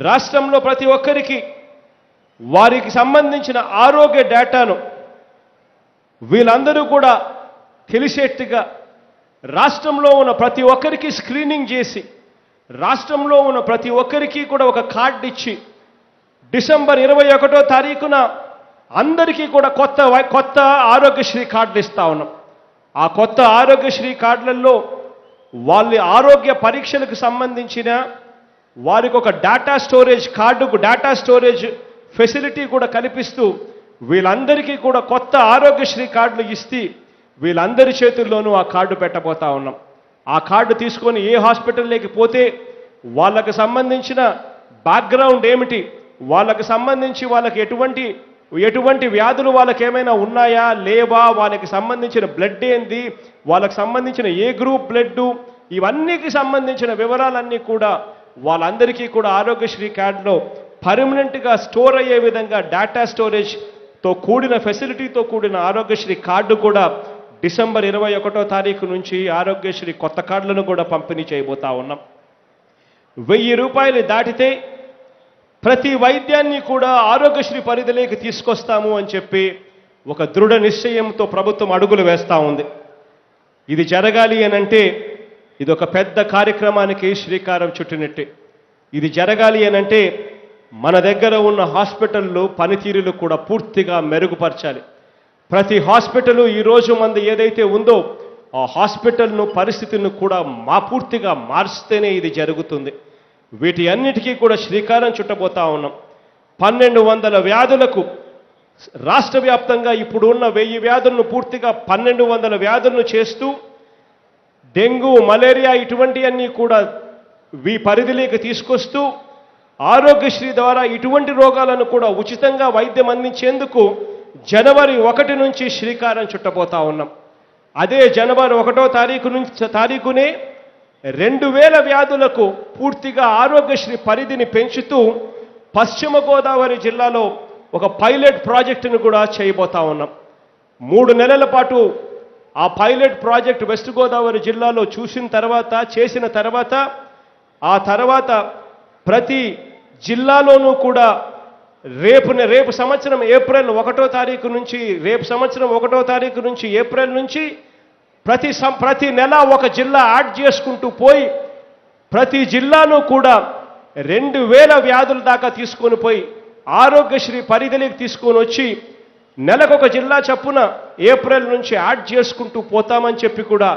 రాష్ట్రంలో ప్రతి ఒక్కరికి వారికి సంబంధించిన ఆరోగ్య డేటాను వీళ్ళందరూ కూడా తెలిసేట్టుగా రాష్ట్రంలో ఉన్న ప్రతి ఒక్కరికి స్క్రీనింగ్ చేసి రాష్ట్రంలో ఉన్న ప్రతి ఒక్కరికి కూడా ఒక కార్డు ఇచ్చి డిసెంబర్ 21వ తారీఖున అందరికీ కూడా కొత్త ఆరోగ్యశ్రీ కార్డులు ఇస్తా ఉన్నాం. ఆ కొత్త ఆరోగ్యశ్రీ కార్డులలో వాళ్ళ ఆరోగ్య పరీక్షలకు సంబంధించిన వారికి ఒక డేటా స్టోరేజ్ కార్డుకు డేటా స్టోరేజ్ ఫెసిలిటీ కూడా కల్పిస్తూ వీళ్ళందరికీ కూడా కొత్త ఆరోగ్యశ్రీ కార్డులు ఇస్తే వీళ్ళందరి చేతుల్లోనూ ఆ కార్డు పెట్టబోతా ఉన్నాం. ఆ కార్డు తీసుకొని ఏ హాస్పిటల్లోకి పోతే వాళ్ళకు సంబంధించిన బ్యాక్గ్రౌండ్ ఏమిటి, వాళ్ళకు సంబంధించి వాళ్ళకి ఎటువంటి వ్యాధులు వాళ్ళకి ఏమైనా ఉన్నాయా లేవా, వాళ్ళకి సంబంధించిన బ్లడ్ ఏంది, వాళ్ళకి సంబంధించిన ఏ గ్రూప్ బ్లడ్, ఇవన్నీకి సంబంధించిన వివరాలన్నీ కూడా వాళ్ళందరికీ కూడా ఆరోగ్యశ్రీ కార్డులో పర్మనెంట్గా స్టోర్ అయ్యే విధంగా డేటా స్టోరేజ్తో కూడిన ఫెసిలిటీతో కూడిన ఆరోగ్యశ్రీ కార్డు కూడా డిసెంబర్ 21వ తారీఖు నుంచి ఆరోగ్యశ్రీ కొత్త కార్డులను కూడా పంపిణీ చేయబోతా ఉన్నాం. 1000 రూపాయలు దాటితే ప్రతి వైద్యాన్ని కూడా ఆరోగ్యశ్రీ పరిధిలోకి తీసుకొస్తాము అని చెప్పి ఒక దృఢ నిశ్చయంతో ప్రభుత్వం అడుగులు వేస్తూ ఉంది. ఇది జరగాలి అనంటే ఇది ఒక పెద్ద కార్యక్రమానికి శ్రీకారం చుట్టినట్టే. ఇది జరగాలి అనంటే మన దగ్గర ఉన్న హాస్పిటళ్ళు పనితీరులు కూడా పూర్తిగా మెరుగుపరచాలి. ప్రతి హాస్పిటలు ఈరోజు మంది ఏదైతే ఉందో ఆ హాస్పిటల్ను పరిస్థితిని కూడా పూర్తిగా మార్చితేనే ఇది జరుగుతుంది. వీటి అన్నిటికీ కూడా శ్రీకారం చుట్టబోతా ఉన్నాం. 1200 వ్యాధులకు రాష్ట్ర వ్యాప్తంగా ఇప్పుడు ఉన్న 1000 వ్యాధులను పూర్తిగా 1200 వ్యాధులను చేస్తూ డెంగ్యూ మలేరియా ఇటువంటివన్నీ కూడా పరిధిలోకి తీసుకొస్తూ ఆరోగ్యశ్రీ ద్వారా ఇటువంటి రోగాలను కూడా ఉచితంగా వైద్యం అందించేందుకు జనవరి 1 నుంచి శ్రీకారం చుట్టబోతా ఉన్నాం. అదే జనవరి 1వ తారీఖునే 2000 వ్యాధులకు పూర్తిగా ఆరోగ్యశ్రీ పరిధిని పెంచుతూ పశ్చిమ గోదావరి జిల్లాలో ఒక పైలట్ ప్రాజెక్టును కూడా చేయబోతా ఉన్నాం. 3 నెలల పాటు ఆ పైలట్ ప్రాజెక్ట్ వెస్ట్ గోదావరి జిల్లాలో చేసిన తర్వాత ఆ తర్వాత ప్రతి జిల్లాలోనూ కూడా రేపు సంవత్సరం ఏప్రిల్ 1వ తారీఖు నుంచి ఏప్రిల్ నుంచి ప్రతి నెల ఒక జిల్లా యాడ్ చేసుకుంటూ పోయి ప్రతి జిల్లాను కూడా 2000 వ్యాధుల దాకా తీసుకొని పోయి ఆరోగ్యశ్రీ పరిధిలోకి తీసుకొని వచ్చి నెలకొక జిల్లా చొప్పున ఏప్రిల్ నుంచి యాడ్ చేసుకుంటూ పోతామని చెప్పి కూడా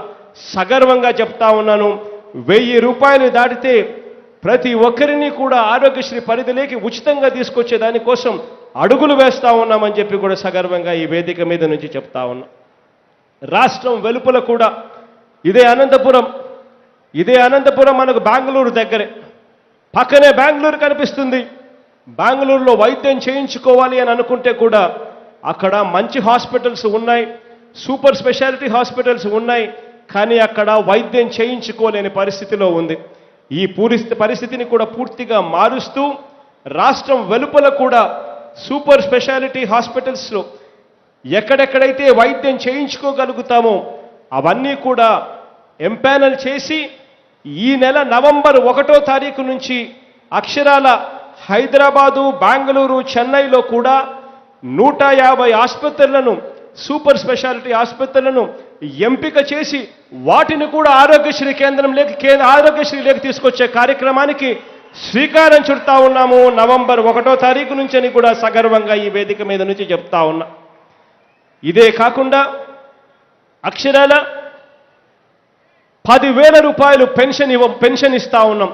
సగర్వంగా చెప్తా ఉన్నాను. 1000 రూపాయలు దాటితే ప్రతి ఒక్కరిని కూడా ఆరోగ్యశ్రీ పరిధిలోకి ఉచితంగా తీసుకొచ్చే దానికోసం అడుగులు వేస్తా ఉన్నామని చెప్పి కూడా సగర్వంగా ఈ వేదిక మీద నుంచి చెప్తా ఉన్నాం. రాష్ట్రం వెలుపల కూడా ఇదే అనంతపురం మనకు బెంగళూరు దగ్గరే, పక్కనే బెంగళూరు కనిపిస్తుంది. బెంగళూరులో వైద్యం చేయించుకోవాలి అని అనుకుంటే కూడా అక్కడ మంచి హాస్పిటల్స్ ఉన్నాయి, సూపర్ స్పెషాలిటీ హాస్పిటల్స్ ఉన్నాయి, కానీ అక్కడ వైద్యం చేయించుకోలేని పరిస్థితిలో ఉంది. ఈ పరిస్థితిని కూడా పూర్తిగా మారుస్తూ రాష్ట్రం వెలుపల కూడా సూపర్ స్పెషాలిటీ హాస్పిటల్స్లో ఎక్కడెక్కడైతే వైద్యం చేయించుకోగలుగుతామో అవన్నీ కూడా ఎంపానల్ చేసి ఈ నెల నవంబర్ 1వ తారీఖు నుంచి అక్షరాల హైదరాబాదు, బెంగళూరు, చెన్నైలో కూడా 150 ఆసుపత్రులను సూపర్ స్పెషాలిటీ ఆసుపత్రులను ఎంపిక చేసి వాటిని కూడా ఆరోగ్యశ్రీలోకి తీసుకొచ్చే కార్యక్రమానికి శ్రీకారం చుడతా ఉన్నాము నవంబర్ 1వ తారీఖు నుంచి అని కూడా సగర్వంగా ఈ వేదిక మీద నుంచి చెప్తా ఉన్నా. ఇదే కాకుండా అక్షరాల 10,000 రూపాయలు పెన్షన్ ఇస్తా ఉన్నాం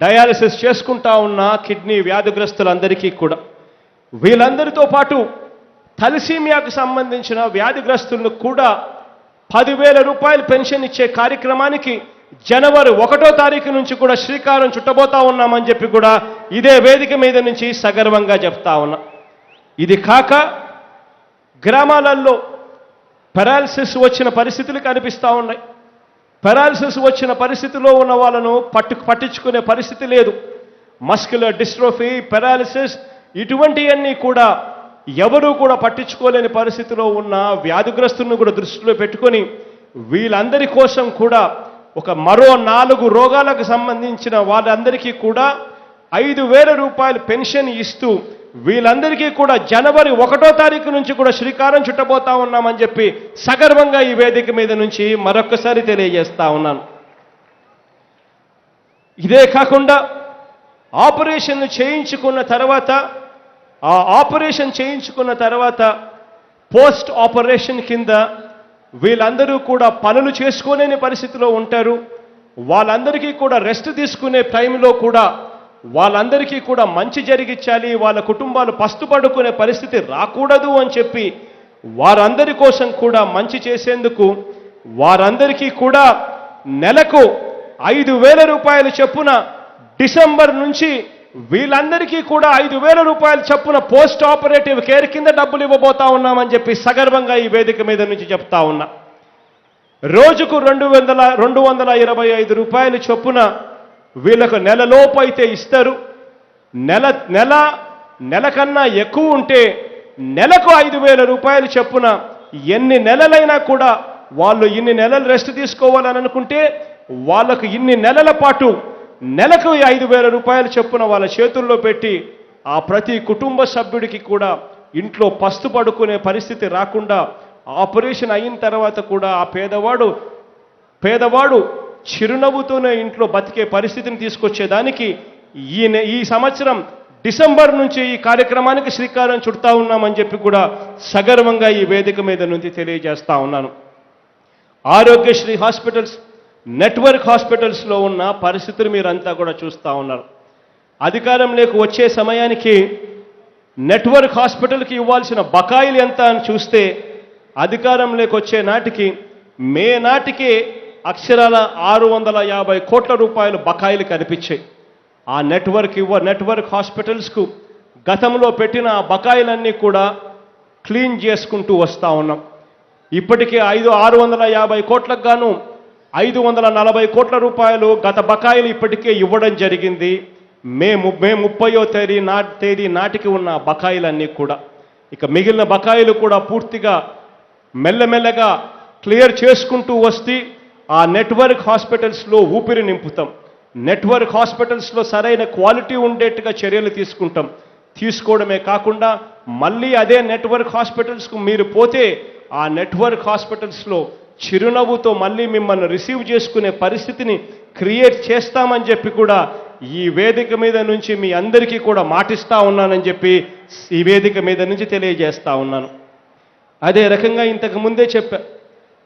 డయాలసిస్ చేసుకుంటా ఉన్న కిడ్నీ వ్యాధిగ్రస్తులందరికీ కూడా. వీళ్ళందరితో పాటు థాలసీమియాకు సంబంధించిన వ్యాధిగ్రస్తులకు కూడా 10,000 రూపాయలు పెన్షన్ ఇచ్చే కార్యక్రమానికి జనవరి 1వ తారీఖు నుంచి కూడా శ్రీకారం చుట్టబోతా ఉన్నామని చెప్పి కూడా ఇదే వేదిక మీద నుంచి సగర్వంగా చెప్తా ఉన్నా. ఇది కాక గ్రామాలలో పెరాలసిస్ వచ్చిన పరిస్థితులు కనిపిస్తూ ఉన్నాయి. పెరాలసిస్ వచ్చిన పరిస్థితిలో ఉన్న వాళ్ళను పట్టించుకునే పరిస్థితి లేదు. మస్క్యులర్ డిస్ట్రోఫీ, పెరాలసిస్ ఇటువంటివన్నీ కూడా ఎవరూ కూడా పట్టించుకోలేని పరిస్థితిలో ఉన్న వ్యాధిగ్రస్తులను కూడా దృష్టిలో పెట్టుకొని వీళ్ళందరి కోసం కూడా మరో 4 రోగాలకు సంబంధించిన వాళ్ళందరికీ కూడా 5,000 రూపాయలు పెన్షన్ ఇస్తూ వీళ్ళందరికీ కూడా జనవరి 1వ తారీఖు నుంచి కూడా శ్రీకారం చుట్టబోతా ఉన్నామని చెప్పి సగర్వంగా ఈ వేదిక మీద నుంచి మరొక్కసారి తెలియజేస్తా ఉన్నాను. ఇదే కాకుండా ఆపరేషన్ చేయించుకున్న తర్వాత పోస్ట్ ఆపరేషన్ కింద వీళ్ళందరూ కూడా పనులు చేసుకోలేని పరిస్థితిలో ఉంటారు. వాళ్ళందరికీ కూడా రెస్ట్ తీసుకునే టైంలో కూడా వాళ్ళందరికీ కూడా మంచి జరిగించాలి, వాళ్ళ కుటుంబాలు పస్తుపడుకునే పరిస్థితి రాకూడదు అని చెప్పి వారందరి కోసం కూడా మంచి చేసేందుకు వారందరికీ కూడా నెలకు 5,000 రూపాయలు చొప్పున డిసెంబర్ నుంచి వీళ్ళందరికీ కూడా 5,000 రూపాయల చొప్పున పోస్ట్ ఆపరేటివ్ కేర్ కింద డబ్బులు ఇవ్వబోతా ఉన్నామని చెప్పి సగర్వంగా ఈ వేదిక మీద నుంచి చెప్తా ఉన్నా. రోజుకు 225 రూపాయలు చొప్పున వీళ్ళకు నెలలోపు అయితే ఇస్తారు. నెల కన్నా ఎక్కువ ఉంటే నెలకు 5,000 రూపాయలు చొప్పున ఎన్ని నెలలైనా కూడా వాళ్ళు ఇన్ని నెలలు రెస్ట్ తీసుకోవాలని అనుకుంటే వాళ్ళకు ఇన్ని నెలల పాటు నెలకు 5,000 రూపాయలు చొప్పున వాళ్ళ చేతుల్లో పెట్టి ఆ ప్రతి కుటుంబ సభ్యుడికి కూడా ఇంట్లో పస్తు పడుకునే పరిస్థితి రాకుండా ఆపరేషన్ అయిన తర్వాత కూడా ఆ పేదవాడు చిరునవ్వుతోనే ఇంట్లో బతికే పరిస్థితిని తీసుకొచ్చేదానికి ఈ సంవత్సరం డిసెంబర్ నుంచి ఈ కార్యక్రమానికి శ్రీకారం చుడతా ఉన్నామని చెప్పి కూడా సగర్వంగా ఈ వేదిక మీద నుంచి తెలియజేస్తా ఉన్నాను. ఆరోగ్యశ్రీ హాస్పిటల్స్, నెట్వర్క్ హాస్పిటల్స్లో ఉన్న పరిస్థితులు మీరంతా కూడా చూస్తూ ఉన్నారు. అధికారంలోకి వచ్చే సమయానికి నెట్వర్క్ హాస్పిటల్కి ఇవ్వాల్సిన బకాయిలు ఎంత అని చూస్తే అధికారంలోకి వచ్చే నాటికి మే నాటికే అక్షరాల 650 కోట్ల రూపాయలు బకాయిలు కనిపించాయి. ఆ నెట్వర్క్ హాస్పిటల్స్కు గతంలో పెట్టిన ఆ బకాయిలన్నీ కూడా క్లీన్ చేసుకుంటూ వస్తూ ఉన్నాం. ఇప్పటికే 650 కోట్లకు గాను 540 కోట్ల రూపాయలు గత బకాయిలు ఇప్పటికే ఇవ్వడం జరిగింది. మే 30వ తేదీ నాటికి ఉన్న బకాయిలన్నీ కూడా ఇక మిగిలిన బకాయిలు కూడా పూర్తిగా మెల్లమెల్లగా క్లియర్ చేసుకుంటూ వస్తే ఆ నెట్వర్క్ హాస్పిటల్స్లో ఊపిరి నింపుతాం. నెట్వర్క్ హాస్పిటల్స్లో సరైన క్వాలిటీ ఉండేట్టుగా చర్యలు తీసుకోవడమే కాకుండా మళ్ళీ అదే నెట్వర్క్ హాస్పిటల్స్కు మీరు పోతే ఆ నెట్వర్క్ హాస్పిటల్స్లో చిరునవ్వుతో మళ్ళీ మిమ్మల్ని రిసీవ్ చేసుకునే పరిస్థితిని క్రియేట్ చేస్తామని చెప్పి కూడా ఈ వేదిక మీద నుంచి మీ అందరికీ కూడా మాటిస్తా ఉన్నానని చెప్పి ఈ వేదిక మీద నుంచి తెలియజేస్తా ఉన్నాను. అదే రకంగా ఇంతకు ముందే చెప్పా,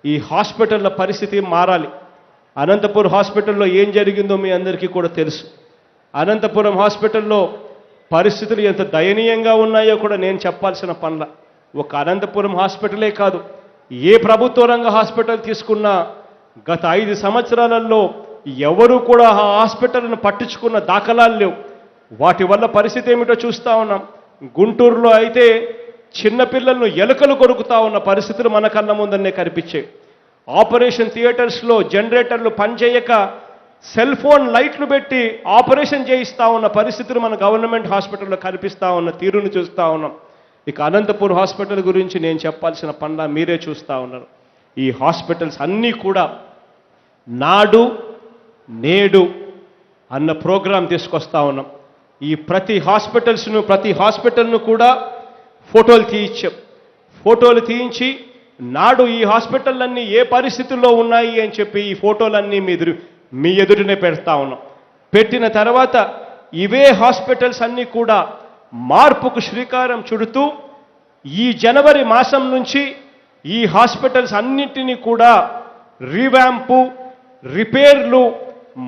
ఈ హాస్పిటల్ల పరిస్థితి మారాలి. అనంతపురం హాస్పిటల్లో ఏం జరిగిందో మీ అందరికీ కూడా తెలుసు. అనంతపురం హాస్పిటల్లో పరిస్థితులు ఎంత దయనీయంగా ఉన్నాయో కూడా నేను చెప్పాల్సిన పనుల. ఒక అనంతపురం హాస్పిటలే కాదు, ఏ ప్రభుత్వ రంగ హాస్పిటల్ తీసుకున్నా గత 5 సంవత్సరాలలో ఎవరూ కూడా ఆ హాస్పిటల్ను పట్టించుకున్న దాఖలాలు లేవు. వాటి వల్ల పరిస్థితి ఏమిటో చూస్తూ ఉన్నాం. గుంటూరులో అయితే చిన్నపిల్లలను ఎలుకలు కొరుకుతా ఉన్న పరిస్థితులు మన కళ్ళ ముందనే కనిపించాయి. ఆపరేషన్ థియేటర్స్లో జనరేటర్లు పనిచేయక సెల్ ఫోన్ లైట్లు పెట్టి ఆపరేషన్ చేయిస్తూ ఉన్న పరిస్థితులు మన గవర్నమెంట్ హాస్పిటల్లో కనిపిస్తూ ఉన్న తీరును చూస్తూ ఉన్నాం. ఇక అనంతపూర్ హాస్పిటల్ గురించి నేను చెప్పాల్సిన పనుల మీరే చూస్తూ ఉన్నారు. ఈ హాస్పిటల్స్ అన్నీ కూడా నాడు నేడు అన్న ప్రోగ్రాం తీసుకొస్తా ఉన్నాం. ఈ ప్రతి హాస్పిటల్ను కూడా ఫోటోలు తీయించి నాడు ఈ హాస్పిటల్లన్నీ ఏ పరిస్థితుల్లో ఉన్నాయి అని చెప్పి ఈ ఫోటోలన్నీ మీ ఎదుటనే పెడతా ఉన్నాం. పెట్టిన తర్వాత ఇవే హాస్పిటల్స్ అన్నీ కూడా మార్పుకు శ్రీకారం చుడుతూ ఈ జనవరి మాసం నుంచి ఈ హాస్పిటల్స్ అన్నింటినీ కూడా రీవ్యాంపు, రిపేర్లు,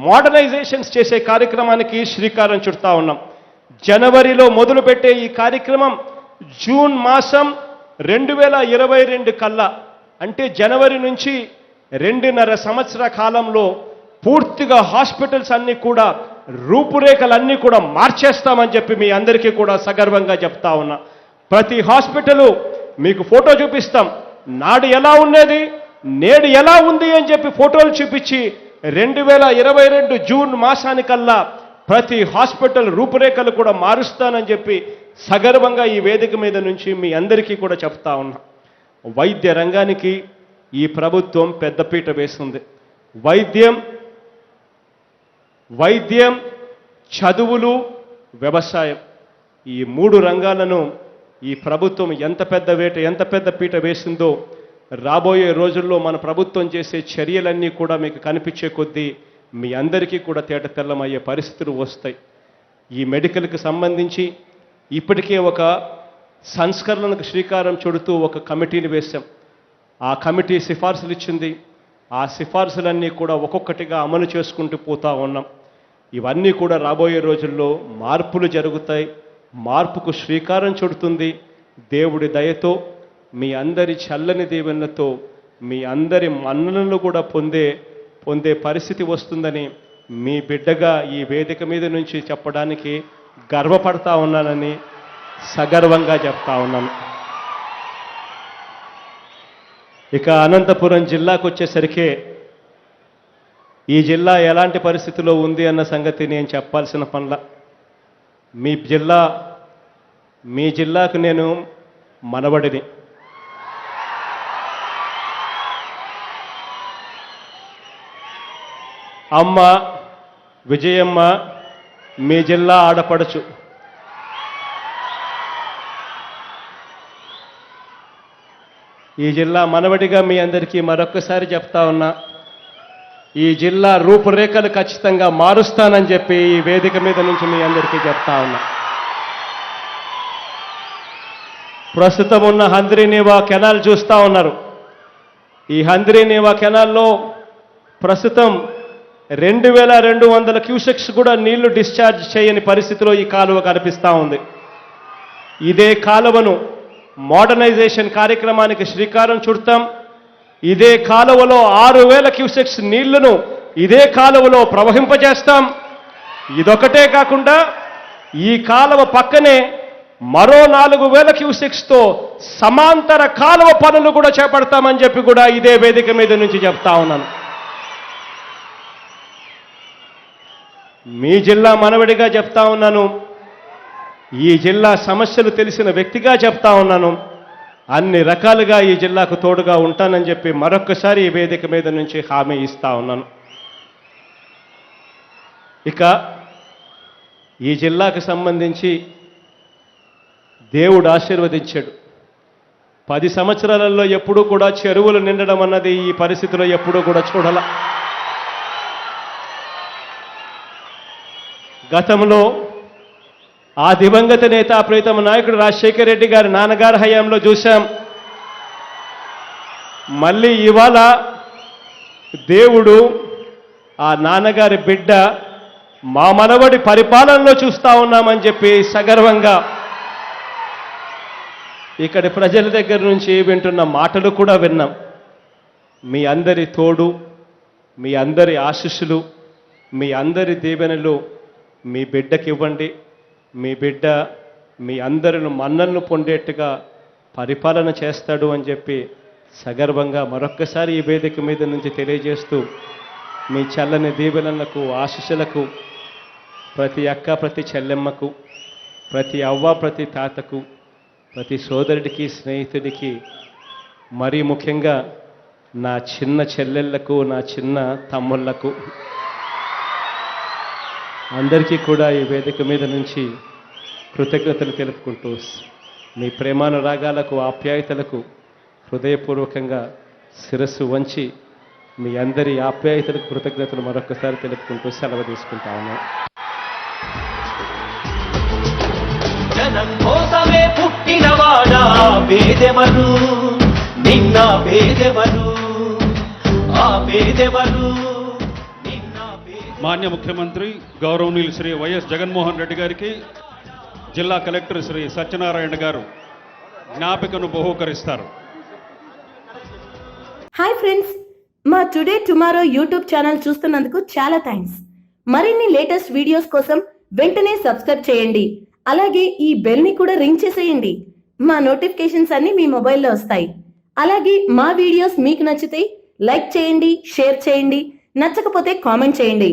మోడర్నైజేషన్స్ చేసే కార్యక్రమానికి శ్రీకారం చుడతా ఉన్నాం. జనవరిలో మొదలుపెట్టే ఈ కార్యక్రమం జూన్ మాసం 2022 కల్లా, అంటే జనవరి నుంచి 2.5 సంవత్సర కాలంలో పూర్తిగా హాస్పిటల్స్ అన్నీ కూడా రూపురేఖలన్నీ కూడా మార్చేస్తామని చెప్పి మీ అందరికీ కూడా సగర్వంగా చెప్తా ఉన్నా. ప్రతి హాస్పిటలు మీకు ఫోటో చూపిస్తాం, నాడు ఎలా ఉండేది నేడు ఎలా ఉంది అని చెప్పి ఫోటోలు చూపించి 2022 జూన్ మాసానికల్లా ప్రతి హాస్పిటల్ రూపురేఖలు కూడా మారుస్తానని చెప్పి సగర్వంగా ఈ వేదిక మీద నుంచి మీ అందరికీ కూడా చెప్తా ఉన్నా. వైద్య రంగానికి ఈ ప్రభుత్వం పెద్దపీట వేస్తుంది. వైద్యం, చదువులు, వ్యవసాయం, ఈ 3 రంగాలను ఈ ప్రభుత్వం ఎంత పెద్ద పీట వేసిందో రాబోయే రోజుల్లో మన ప్రభుత్వం చేసే చర్యలన్నీ కూడా మీకు కనిపించే కొద్దీ మీ అందరికీ కూడా తేటతెల్లమయ్యే పరిస్థితులు వస్తాయి. ఈ మెడికల్కి సంబంధించి ఇప్పటికే ఒక సంస్కరణలకు శ్రీకారం చుడుతూ ఒక కమిటీని వేశాం. ఆ కమిటీ సిఫార్సులు ఇచ్చింది. ఆ సిఫార్సులన్నీ కూడా ఒక్కొక్కటిగా అమలు చేసుకుంటూ పోతా ఉన్నాం. ఇవన్నీ కూడా రాబోయే రోజుల్లో మార్పులు జరుగుతాయి. మార్పుకు శ్రీకారం చుడుతుంది. దేవుడి దయతో మీ అందరి చల్లని దీవెనలతో మీ అందరి మన్ననలు కూడా పొందే పరిస్థితి వస్తుందని మీ బిడ్డగా ఈ వేదిక మీద నుంచి చెప్పడానికి గర్వపడతా ఉన్నానని సగర్వంగా చెప్తా ఉన్నాను. ఇక అనంతపురం జిల్లాకు వచ్చేసరికి ఈ జిల్లా ఎలాంటి పరిస్థితిలో ఉంది అన్న సంగతి నేను చెప్పాల్సిన పనుల. మీ జిల్లాకు నేను మనవడిని. అమ్మ విజయమ్మ మీ జిల్లా ఆడపడచు. ఈ జిల్లా మనవడిగా మీ అందరికీ మరొక్కసారి చెప్తా ఉన్నా, ఈ జిల్లా రూపురేఖలు ఖచ్చితంగా మారుస్తానని చెప్పి ఈ వేదిక మీద నుంచి మీ అందరికీ చెప్తా ఉన్నా. ప్రస్తుతం ఉన్న హంద్రీనీవా కెనాల్ చూస్తూ ఉన్నారు. ఈ హంద్రీనీవా కెనాల్లో ప్రస్తుతం 2200 క్యూసెక్స్ కూడా నీళ్లు డిశ్చార్జ్ చేయని పరిస్థితిలో ఈ కాలువ కనిపిస్తూ ఉంది. ఇదే కాలువను మోడర్నైజేషన్ కార్యక్రమానికి శ్రీకారం చుడతాం. ఇదే కాలువలో 6000 క్యూసెక్స్ నీళ్లను ఇదే కాలువలో ప్రవహింపజేస్తాం. ఇదొకటే కాకుండా ఈ కాలువ పక్కనే మరో 4000 క్యూసెక్స్తో సమాంతర కాలువ పనులు కూడా చేపడతామని చెప్పి కూడా ఇదే వేదిక మీద నుంచి చెప్తా ఉన్నాను. మీ జిల్లా మనవడిగా చెప్తా ఉన్నాను. ఈ జిల్లా సమస్యలు తెలిసిన వ్యక్తిగా చెప్తా ఉన్నాను. అన్ని రకాలుగా ఈ జిల్లాకు తోడుగా ఉంటానని చెప్పి మరొక్కసారి ఈ వేదిక మీద నుంచి హామీ ఇస్తా ఉన్నాను. ఇక ఈ జిల్లాకు సంబంధించి దేవుడు ఆశీర్వదించాడు. 10 సంవత్సరాలలో ఎప్పుడూ కూడా చెరువులు నిండడం అన్నది ఈ పరిస్థితిలో ఎప్పుడూ కూడా చూడాల. గతంలో ఆ దివంగత నేత ప్రీతమ నాయకుడు రాజశేఖర రెడ్డి గారి నాన్నగారి హయాంలో చూశాం. మళ్ళీ ఇవాళ దేవుడు ఆ నాన్నగారి బిడ్డ మా మనవడి పరిపాలనలో చూస్తా ఉన్నామని చెప్పి సగర్వంగా ఇక్కడి ప్రజల దగ్గర నుంచి వింటున్న మాటలు కూడా విన్నాం. మీ అందరి తోడు, మీ అందరి ఆశీస్సులు, మీ అందరి దీవెనలు మీ బిడ్డకి ఇవ్వండి. మీ బిడ్డ మీ అందరిని మన్నలను పొందేట్టుగా పరిపాలన చేస్తాడు అని చెప్పి సగర్వంగా మరొక్కసారి ఈ వేదిక మీద నుంచి తెలియజేస్తూ మీ చల్లని దీవెనలకు ఆశీస్సులకు ప్రతి అక్క, ప్రతి చెల్లెమ్మకు, ప్రతి అవ్వ, ప్రతి తాతకు, ప్రతి సోదరుడికి, స్నేహితుడికి, మరీ ముఖ్యంగా నా చిన్న చెల్లెళ్లకు, నా చిన్న తమ్ముళ్లకు అందరికీ కూడా ఈ వేదిక మీద నుంచి కృతజ్ఞతలు తెలుపుకుంటూ మీ ప్రేమానురాగాలకు, ఆప్యాయతలకు హృదయపూర్వకంగా శిరస్సు వంచి మీ అందరి ఆప్యాయతలకు కృతజ్ఞతలు మరొకసారి తెలుపుకుంటూ సెలవు తీసుకుంటాను. జనం కోసమే పుట్టినవాడా పేదెవరు, నిన్న పేదెవరు, ఆ పేదెవరు. మాన్య ముఖ్యమంత్రి గౌరవనీయులు శ్రీ వైఎస్ జగన్మోహన్ రెడ్డి గారికి జిల్లా కలెక్టర్ శ్రీ సత్యనారాయణ గారు జ్ఞాపికను బహూకరిస్తారు. హాయ్ ఫ్రెండ్స్, మా టుడే టుమారో యూట్యూబ్ ఛానల్ చూస్తున్నందుకు చాలా థ్యాంక్స్. మరిన్ని లేటెస్ట్ వీడియోస్ కోసం వెంటనే సబ్స్క్రైబ్ చేయండి. అలాగే ఈ బెల్ ని కూడా రింగ్ చేసేయండి. మా నోటిఫికేషన్స్ అన్ని మీ మొబైల్లో వస్తాయి. అలాగే మా వీడియోస్ మీకు నచ్చితే లైక్ చేయండి, షేర్ చేయండి, నచ్చకపోతే కామెంట్ చేయండి.